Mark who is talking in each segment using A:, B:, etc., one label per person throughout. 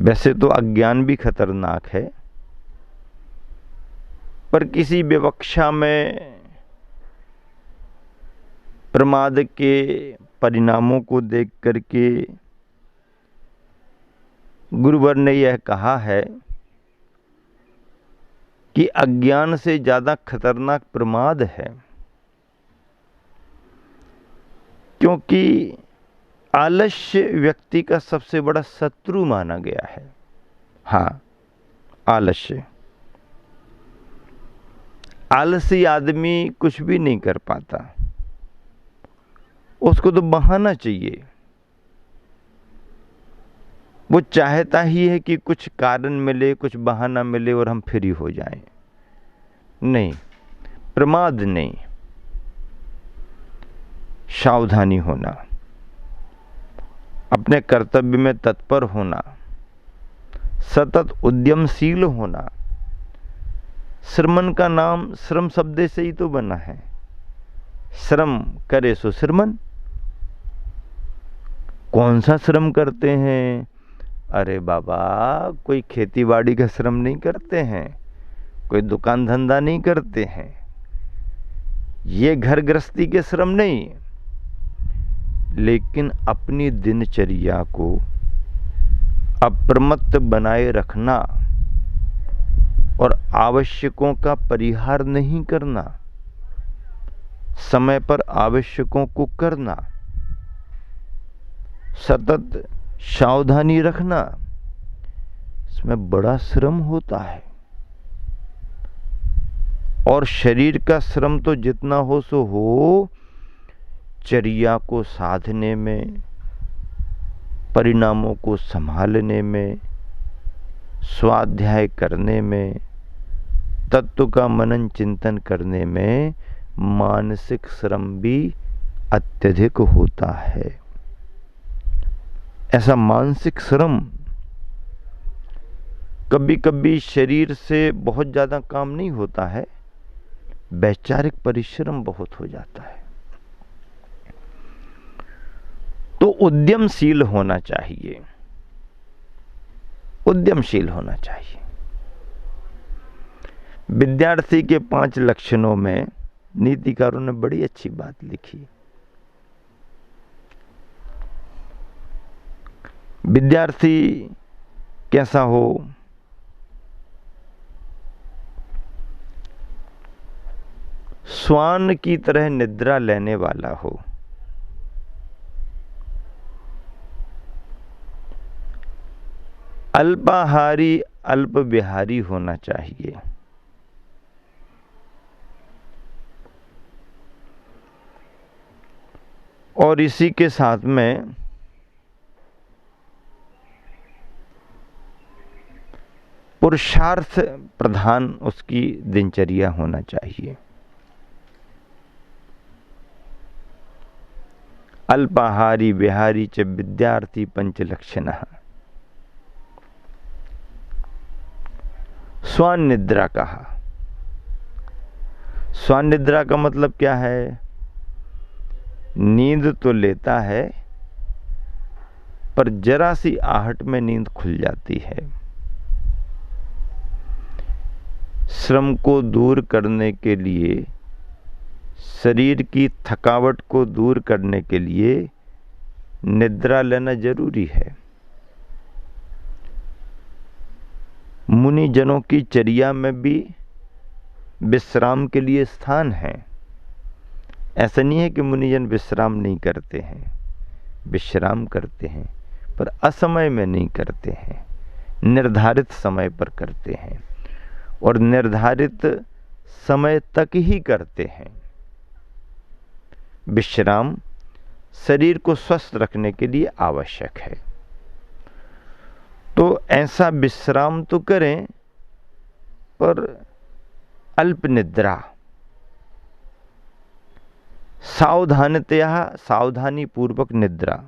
A: वैसे तो अज्ञान भी खतरनाक है, पर किसी विवक्षा में प्रमाद के परिणामों को देख करके गुरुवर ने यह कहा है कि अज्ञान से ज्यादा खतरनाक प्रमाद है, क्योंकि आलस्य व्यक्ति का सबसे बड़ा शत्रु माना गया है। हाँ, आलस्य। आलसी आदमी कुछ भी नहीं कर पाता, उसको तो बहाना चाहिए। वो चाहता ही है कि कुछ कारण मिले, कुछ बहाना मिले और हम फ्री हो जाएं। नहीं, प्रमाद नहीं, सावधानी होना, अपने कर्तव्य में तत्पर होना, सतत उद्यमशील होना। श्रमण का नाम श्रम शब्द से ही तो बना है। श्रम करे सो श्रमण। कौन सा श्रम करते हैं? अरे बाबा, कोई खेती बाड़ी का श्रम नहीं करते हैं, कोई दुकान धंधा नहीं करते हैं, ये घर गृहस्थी के श्रम नहीं, लेकिन अपनी दिनचर्या को अप्रमत्त बनाए रखना और आवश्यकों का परिहार नहीं करना, समय पर आवश्यकों को करना, सतत सावधानी रखना, इसमें बड़ा श्रम होता है। और शरीर का श्रम तो जितना हो सो हो, चर्या को साधने में, परिणामों को संभालने में, स्वाध्याय करने में, तत्व का मनन चिंतन करने में मानसिक श्रम भी अत्यधिक होता है। ऐसा मानसिक श्रम कभी कभी शरीर से बहुत ज्यादा काम नहीं होता है, वैचारिक परिश्रम बहुत हो जाता है। तो उद्यमशील होना चाहिए, उद्यमशील होना चाहिए। विद्यार्थी के 5 लक्षणों में नीतिकारों ने बड़ी अच्छी बात लिखी। विद्यार्थी कैसा हो? श्वान की तरह निद्रा लेने वाला हो, अल्पाहारी अल्प विहारी होना चाहिए, और इसी के साथ में पुरुषार्थ प्रधान उसकी दिनचर्या होना चाहिए। अल्पाहारी विहारी च विद्यार्थी पंचलक्षणः। स्वान निद्रा कहा। स्वान निद्रा का मतलब क्या है? नींद तो लेता है, पर जरा सी आहट में नींद खुल जाती है। श्रम को दूर करने के लिए, शरीर की थकावट को दूर करने के लिए निद्रा लेना जरूरी है। मुनि जनों की चर्या में भी विश्राम के लिए स्थान है। ऐसा नहीं है कि मुनिजन विश्राम नहीं करते हैं, विश्राम करते हैं, पर असमय में नहीं करते हैं, निर्धारित समय पर करते हैं, और निर्धारित समय तक ही करते हैं। विश्राम शरीर को स्वस्थ रखने के लिए आवश्यक है। तो ऐसा विश्राम तो करें, पर अल्प निद्रा, सावधानतया, सावधानी पूर्वक निद्रा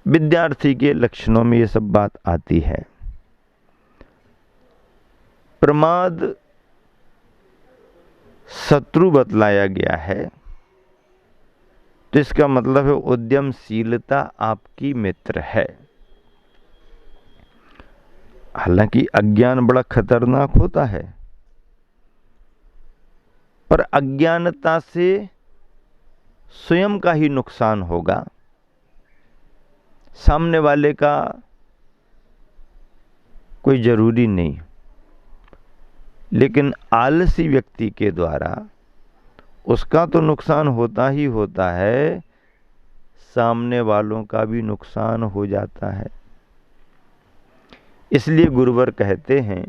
A: विद्यार्थी के लक्षणों में ये सब बात आती है। प्रमाद शत्रु बतलाया गया है, तो इसका मतलब है उद्यमशीलता आपकी मित्र है। हालांकि अज्ञान बड़ा खतरनाक होता है, पर अज्ञानता से स्वयं का ही नुकसान होगा, सामने वाले का कोई जरूरी नहीं। लेकिन आलसी व्यक्ति के द्वारा उसका तो नुकसान होता ही होता है, सामने वालों का भी नुकसान हो जाता है। इसलिए गुरुवर कहते हैं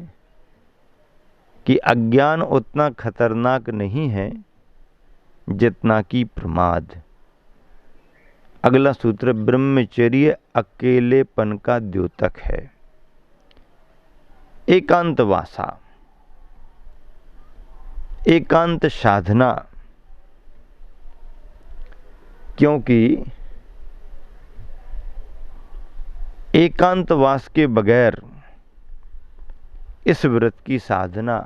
A: कि अज्ञान उतना खतरनाक नहीं है जितना कि प्रमाद। अगला सूत्र ब्रह्मचर्य अकेलेपन का द्योतक है। एकांतवासा, एकांत साधना, क्योंकि एकांतवास के बगैर इस व्रत की साधना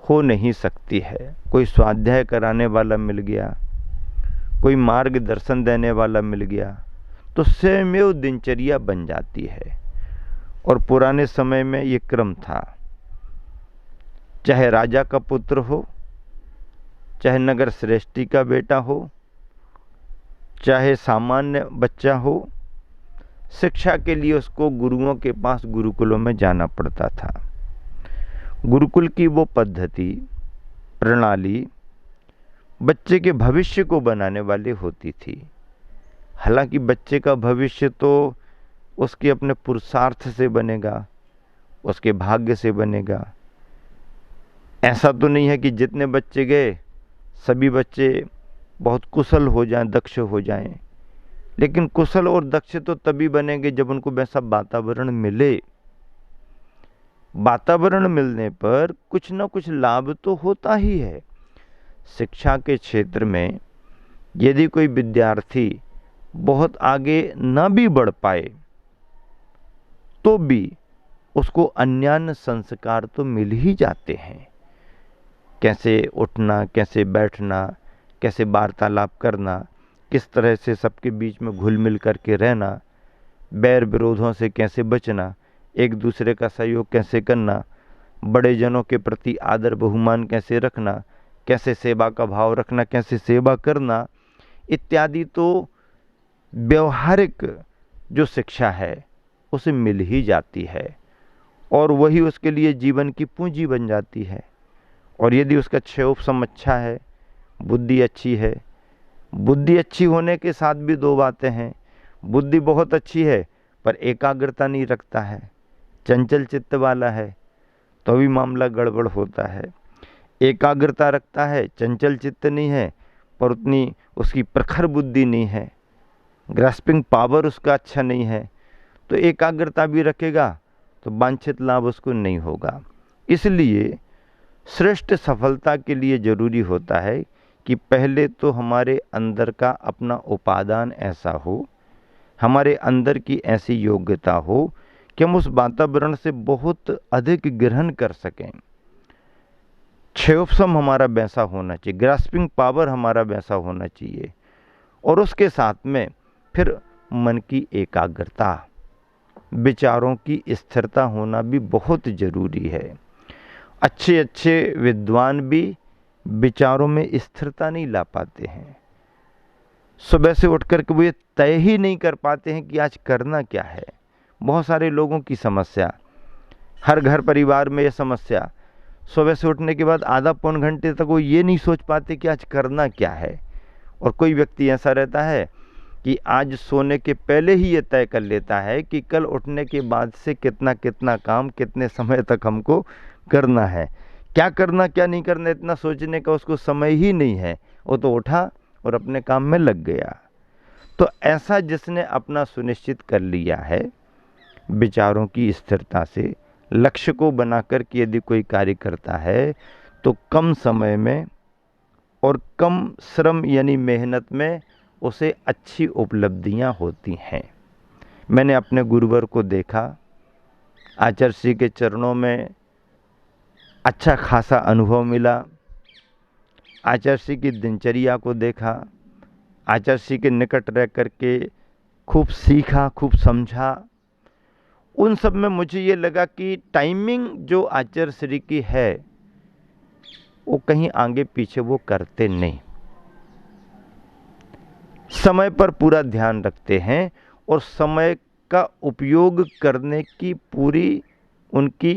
A: हो नहीं सकती है। कोई स्वाध्याय कराने वाला मिल गया, कोई मार्गदर्शन देने वाला मिल गया, तो स्वयमेव दिनचर्या बन जाती है। और पुराने समय में ये क्रम था, चाहे राजा का पुत्र हो, चाहे नगर श्रेष्ठी का बेटा हो, चाहे सामान्य बच्चा हो, शिक्षा के लिए उसको गुरुओं के पास गुरुकुलों में जाना पड़ता था। गुरुकुल की वो पद्धति, प्रणाली बच्चे के भविष्य को बनाने वाली होती थी। हालांकि बच्चे का भविष्य तो उसके अपने पुरुषार्थ से बनेगा, उसके भाग्य से बनेगा। ऐसा तो नहीं है कि जितने बच्चे गए सभी बच्चे बहुत कुशल हो जाएं, दक्ष हो जाएं। लेकिन कुशल और दक्ष तो तभी बनेंगे जब उनको वैसा वातावरण मिले। वातावरण मिलने पर कुछ ना कुछ लाभ तो होता ही है। शिक्षा के क्षेत्र में यदि कोई विद्यार्थी बहुत आगे न भी बढ़ पाए तो भी उसको अन्यान्य संस्कार तो मिल ही जाते हैं। कैसे उठना, कैसे बैठना, कैसे वार्तालाप करना, किस तरह से सबके बीच में घुल मिल करके रहना, बैर विरोधों से कैसे बचना, एक दूसरे का सहयोग कैसे करना, बड़े जनों के प्रति आदर बहुमान कैसे रखना, कैसे सेवा का भाव रखना, कैसे सेवा करना इत्यादि तो व्यवहारिक जो शिक्षा है उसे मिल ही जाती है और वही उसके लिए जीवन की पूंजी बन जाती है। और यदि उसका क्षयोपशम अच्छा है, बुद्धि अच्छी है, बुद्धि अच्छी होने के साथ भी दो बातें हैं। बुद्धि बहुत अच्छी है पर एकाग्रता नहीं रखता है, चंचल चित्त वाला है, तो भी मामला गड़बड़ होता है। एकाग्रता रखता है, चंचल चित्त नहीं है, पर उतनी उसकी प्रखर बुद्धि नहीं है, ग्रास्पिंग पावर उसका अच्छा नहीं है, तो एकाग्रता भी रखेगा तो वांछित लाभ उसको नहीं होगा। इसलिए श्रेष्ठ सफलता के लिए जरूरी होता है कि पहले तो हमारे अंदर का अपना उपादान ऐसा हो, हमारे अंदर की ऐसी योग्यता हो कि हम उस वातावरण से बहुत अधिक ग्रहण कर सकें। क्षयोपशम हमारा वैसा होना चाहिए, ग्रास्पिंग पावर हमारा वैसा होना चाहिए, और उसके साथ में फिर मन की एकाग्रता, विचारों की स्थिरता होना भी बहुत जरूरी है। अच्छे अच्छे विद्वान भी विचारों में स्थिरता नहीं ला पाते हैं। सुबह से उठ करके वो ये तय ही नहीं कर पाते हैं कि आज करना क्या है। बहुत सारे लोगों की समस्या, हर घर परिवार में ये समस्या, सुबह से उठने के बाद आधा पौन घंटे तक वो ये नहीं सोच पाते कि आज करना क्या है। और कोई व्यक्ति ऐसा रहता है कि आज सोने के पहले ही ये तय कर लेता है कि कल उठने के बाद से कितना कितना काम कितने समय तक हमको करना है। क्या करना क्या नहीं करना इतना सोचने का उसको समय ही नहीं है, वो तो उठा और अपने काम में लग गया। तो ऐसा जिसने अपना सुनिश्चित कर लिया है विचारों की स्थिरता से, लक्ष्य को बनाकर के यदि कोई कार्य करता है तो कम समय में और कम श्रम यानी मेहनत में उसे अच्छी उपलब्धियां होती हैं। मैंने अपने गुरुवर को देखा, आचार्य श्री के चरणों में अच्छा खासा अनुभव मिला, आचार्य श्री की दिनचर्या को देखा, आचार्य श्री के निकट रह करके खूब सीखा, खूब समझा। उन सब में मुझे ये लगा कि टाइमिंग जो आचार्य श्री की है वो कहीं आगे पीछे वो करते नहीं, समय पर पूरा ध्यान रखते हैं और समय का उपयोग करने की पूरी उनकी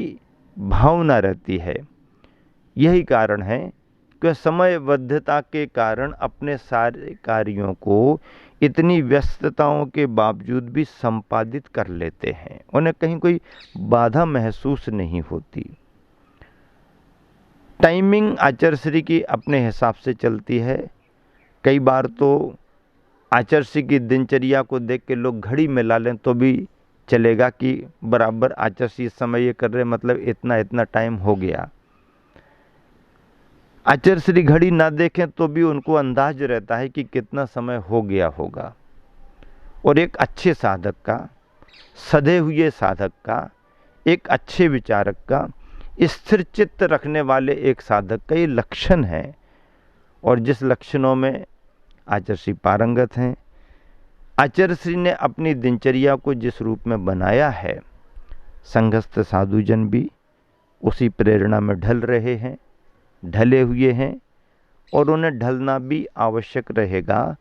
A: भावना रहती है। यही कारण है कि समयबद्धता के कारण अपने सारे कार्यों को इतनी व्यस्तताओं के बावजूद भी संपादित कर लेते हैं, उन्हें कहीं कोई बाधा महसूस नहीं होती। टाइमिंग आचार्य श्री की अपने हिसाब से चलती है। कई बार तो आचार्य श्री की दिनचर्या को देख के लोग घड़ी में ला लें तो भी चलेगा कि बराबर आचार्य श्री इस समय ये कर रहे, मतलब इतना इतना टाइम हो गया। आचार्य श्री घड़ी ना देखें तो भी उनको अंदाज रहता है कि कितना समय हो गया होगा। और एक अच्छे साधक का, सधे हुए साधक का, एक अच्छे विचारक का, स्थिर चित्त रखने वाले एक साधक का ये लक्षण है। और जिस लक्षणों में आचार्य श्री पारंगत हैं, आचार्य श्री ने अपनी दिनचर्या को जिस रूप में बनाया है, संघस्थ साधुजन भी उसी प्रेरणा में ढल रहे हैं, ढले हुए हैं और उन्हें ढलना भी आवश्यक रहेगा।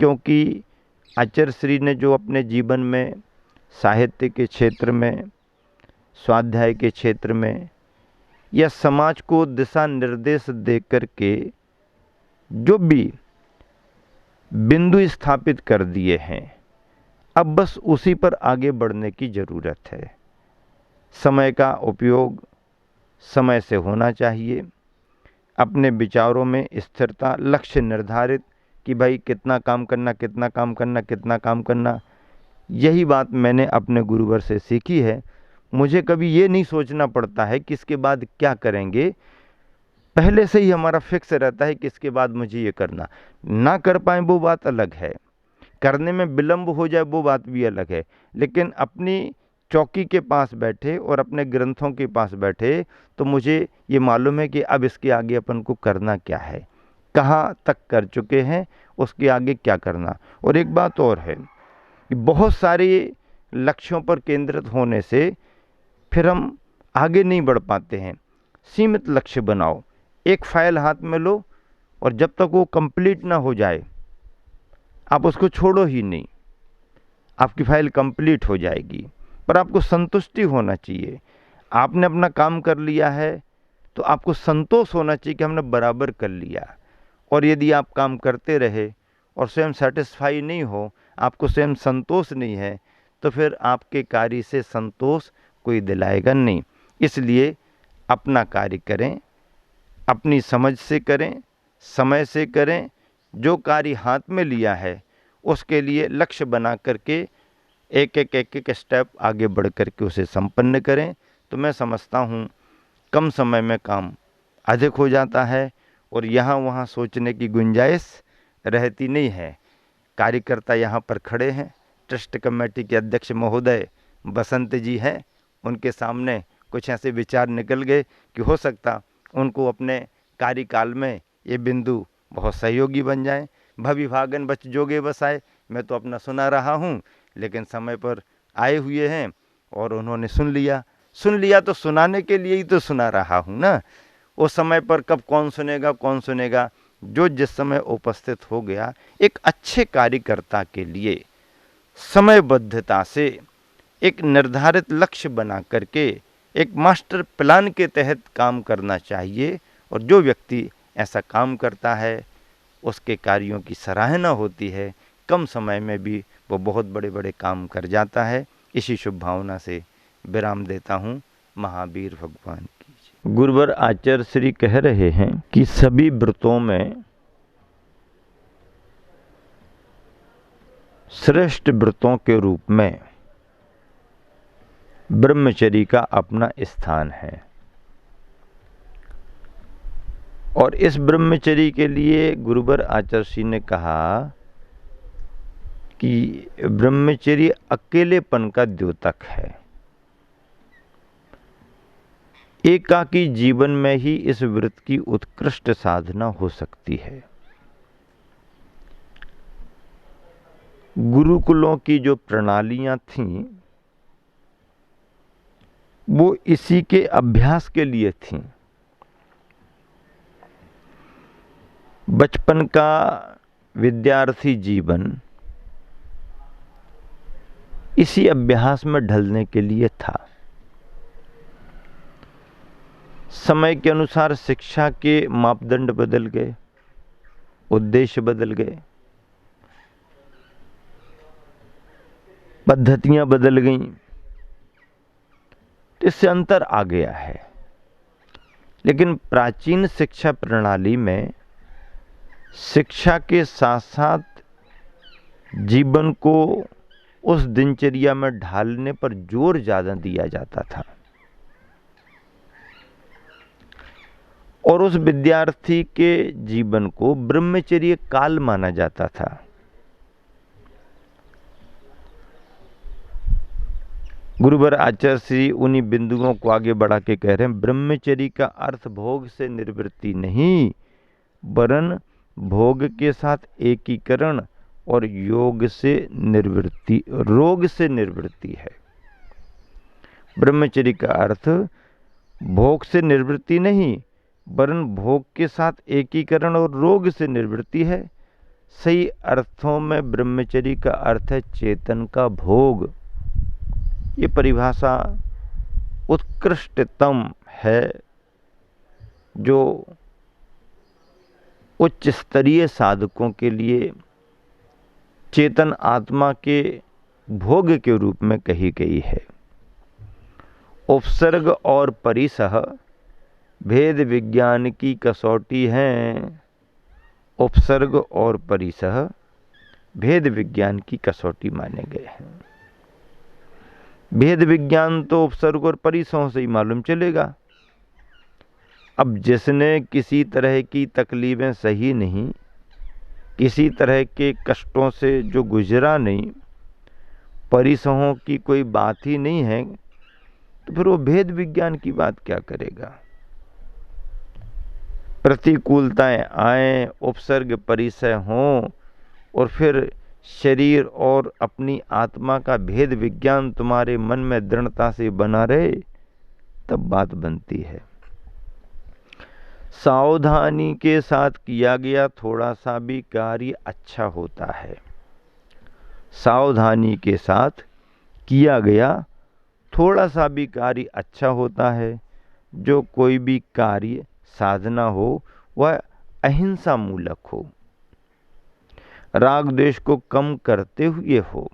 A: क्योंकि आचार्य श्री ने जो अपने जीवन में साहित्य के क्षेत्र में, स्वाध्याय के क्षेत्र में या समाज को दिशा निर्देश दे करके जो भी बिंदु स्थापित कर दिए हैं, अब बस उसी पर आगे बढ़ने की ज़रूरत है। समय का उपयोग समय से होना चाहिए। अपने विचारों में स्थिरता, लक्ष्य निर्धारित कि भाई कितना काम करना, कितना काम करना, कितना काम करना। यही बात मैंने अपने गुरुवर से सीखी है। मुझे कभी ये नहीं सोचना पड़ता है कि इसके बाद क्या करेंगे, पहले से ही हमारा फिक्स रहता है कि इसके बाद मुझे ये करना। ना कर पाए वो बात अलग है, करने में विलंब हो जाए वो बात भी अलग है, लेकिन अपनी चौकी के पास बैठे और अपने ग्रंथों के पास बैठे तो मुझे ये मालूम है कि अब इसके आगे अपन को करना क्या है, कहाँ तक कर चुके हैं, उसके आगे क्या करना। और एक बात और है कि बहुत सारे लक्ष्यों पर केंद्रित होने से फिर हम आगे नहीं बढ़ पाते हैं। सीमित लक्ष्य बनाओ, एक फाइल हाथ में लो और जब तक वो कंप्लीट ना हो जाए आप उसको छोड़ो ही नहीं। आपकी फाइल कंप्लीट हो जाएगी, पर आपको संतुष्टि होना चाहिए। आपने अपना काम कर लिया है तो आपको संतोष होना चाहिए कि हमने बराबर कर लिया। और यदि आप काम करते रहे और स्वयं सेटिस्फाई नहीं हो, आपको स्वयं संतोष नहीं है, तो फिर आपके कार्य से संतोष कोई दिलाएगा नहीं। इसलिए अपना कार्य करें, अपनी समझ से करें, समय से करें। जो कार्य हाथ में लिया है उसके लिए लक्ष्य बना करके एक एक स्टेप आगे बढ़ करके उसे संपन्न करें। तो मैं समझता हूँ कम समय में काम अधिक हो जाता है और यहाँ वहाँ सोचने की गुंजाइश रहती नहीं है। कार्यकर्ता यहाँ पर खड़े हैं, ट्रस्ट कमेटी के अध्यक्ष महोदय बसंत जी हैं, उनके सामने कुछ ऐसे विचार निकल गए कि हो सकता उनको अपने कार्यकाल में ये बिंदु बहुत सहयोगी बन जाएं। भविभागन बच जोगे बसाए, मैं तो अपना सुना रहा हूँ, लेकिन समय पर आए हुए हैं और उन्होंने सुन लिया तो सुनाने के लिए ही तो सुना रहा हूँ ना। उस समय पर कब कौन सुनेगा, जो जिस समय उपस्थित हो गया। एक अच्छे कार्यकर्ता के लिए समयबद्धता से एक निर्धारित लक्ष्य बना करके एक मास्टर प्लान के तहत काम करना चाहिए। और जो व्यक्ति ऐसा काम करता है उसके कार्यों की सराहना होती है, कम समय में भी वो बहुत बड़े बड़े काम कर जाता है। इसी शुभ भावना से विराम देता हूँ। महावीर भगवान की। गुरुवर आचार्य श्री कह रहे हैं कि सभी व्रतों में श्रेष्ठ व्रतों के रूप में ब्रह्मचर्य का अपना स्थान है। और इस ब्रह्मचर्य के लिए गुरुवर आचार्य श्री ने कहा कि ब्रह्मचर्य अकेलेपन का द्योतक है। एकाकी जीवन में ही इस व्रत की उत्कृष्ट साधना हो सकती है। गुरुकुलों की जो प्रणालियां थीं वो इसी के अभ्यास के लिए थीं। बचपन का विद्यार्थी जीवन इसी अभ्यास में ढलने के लिए था। समय के अनुसार शिक्षा के मापदंड बदल गए, उद्देश्य बदल गए, पद्धतियां बदल गईं, इससे अंतर आ गया है। लेकिन प्राचीन शिक्षा प्रणाली में शिक्षा के साथ साथ जीवन को उस दिनचर्या में ढालने पर जोर ज्यादा दिया जाता था और उस विद्यार्थी के जीवन को ब्रह्मचर्य काल माना जाता था। गुरुवर आचार्य श्री उन्हीं बिंदुओं को आगे बढ़ा के कह रहे हैं, ब्रह्मचर्य का अर्थ भोग से निवृत्ति नहीं, वरन भोग के साथ एकीकरण और योग से निवृत्ति, रोग से निवृत्ति है। ब्रह्मचर्य का अर्थ भोग से निवृत्ति नहीं, वरन भोग के साथ एकीकरण और रोग से निवृत्ति है। सही अर्थों में ब्रह्मचर्य का अर्थ है चेतन का भोग। ये परिभाषा उत्कृष्टतम है जो उच्च स्तरीय साधकों के लिए चेतन आत्मा के भोग के रूप में कही गई है। उपसर्ग और परिसह भेद विज्ञान की कसौटी हैं। उपसर्ग और परिसह भेद विज्ञान की कसौटी माने गए हैं। भेद विज्ञान तो उपसर्ग और परिसहों से ही मालूम चलेगा। अब जिसने किसी तरह की तकलीफें सही नहीं, किसी तरह के कष्टों से जो गुजरा नहीं, परिसहों की कोई बात ही नहीं है, तो फिर वो भेद विज्ञान की बात क्या करेगा। प्रतिकूलताएं आए, उपसर्ग परिसय हों और फिर शरीर और अपनी आत्मा का भेद विज्ञान तुम्हारे मन में दृढ़ता से बना रहे, तब बात बनती है। सावधानी के साथ किया गया थोड़ा सा भी कार्य अच्छा होता है। सावधानी के साथ किया गया थोड़ा सा भी कार्य अच्छा होता है। जो कोई भी कार्य साधना हो वह अहिंसा मूलक हो, राग द्वेष को कम करते हुए हो,